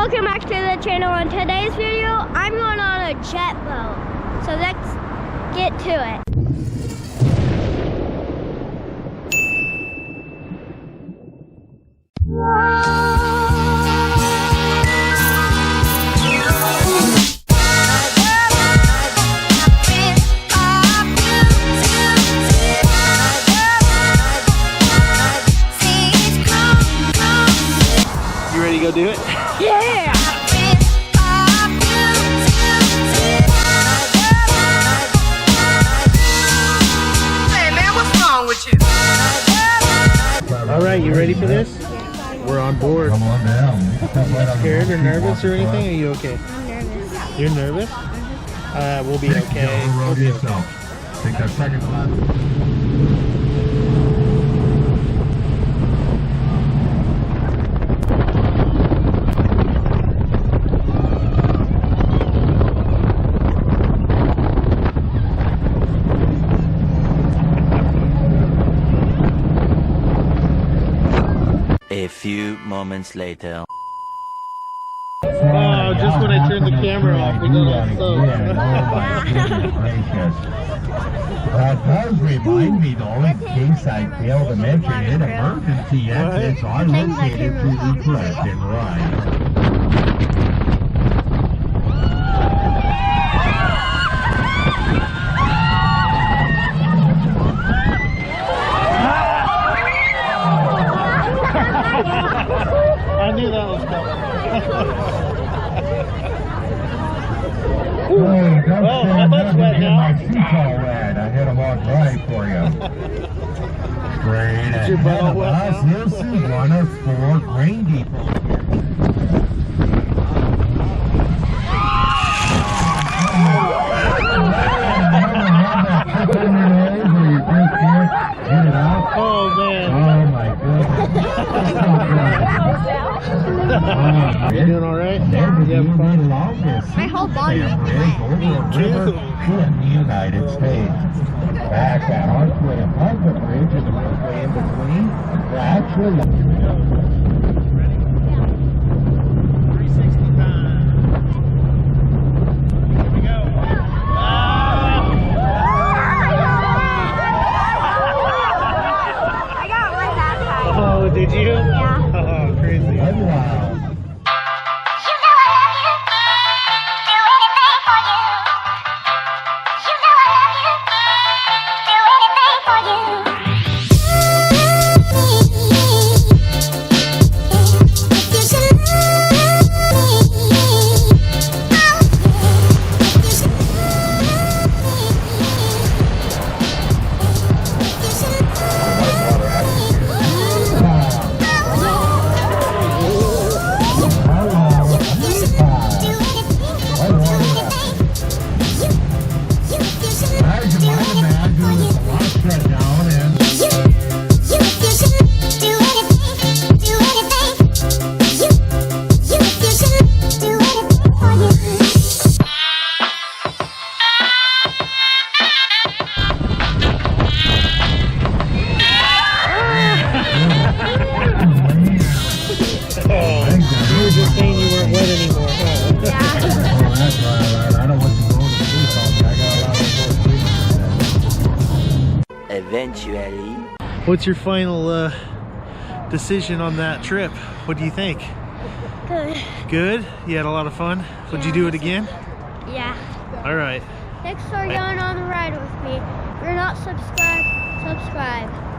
Welcome back to the channel. In today's video, I'm going on a jet boat. So let's get to it. You ready to go do it? Yeah! Hey man, what's wrong with you? All right, you ready for this? We're on board. Come on down. Scared or nervous or anything? Are you okay? I'm nervous. You're nervous? We'll be okay. We'll be okay. Take that second class. A few moments later. Oh, just when I turned the camera off, we got all soaked. That does remind me though, in case I fail to mention it, emergency exits are located to the left and right. I knew that was coming. Hey, don't Well, stand my butt's up and wet get now. my seat's all wet. I hit them all dry for you. Straight Is your butt ahead all of wet us, now? you'll see one of 4 grain depots. Oh, man. Oh my goodness. You doing all right? Never You having fun? the longest My whole body is over wet. a river in the United States. Back at Archway and Parkway Bridge and the roadway in between, that's your 360 time. Here we go. I got one that time. Oh, did you? Yeah. Oh, crazy. wow. You were just saying you weren't wet anymore. Huh? That's right. I don't want you going to sleep on me. I got a lot of more sleep. Eventually. What's your final decision on that trip? What do you think? Good. Good? You had a lot of fun? Would you do it again? Yeah. All right. Thanks for going on the ride with me. If you're not subscribed, subscribe.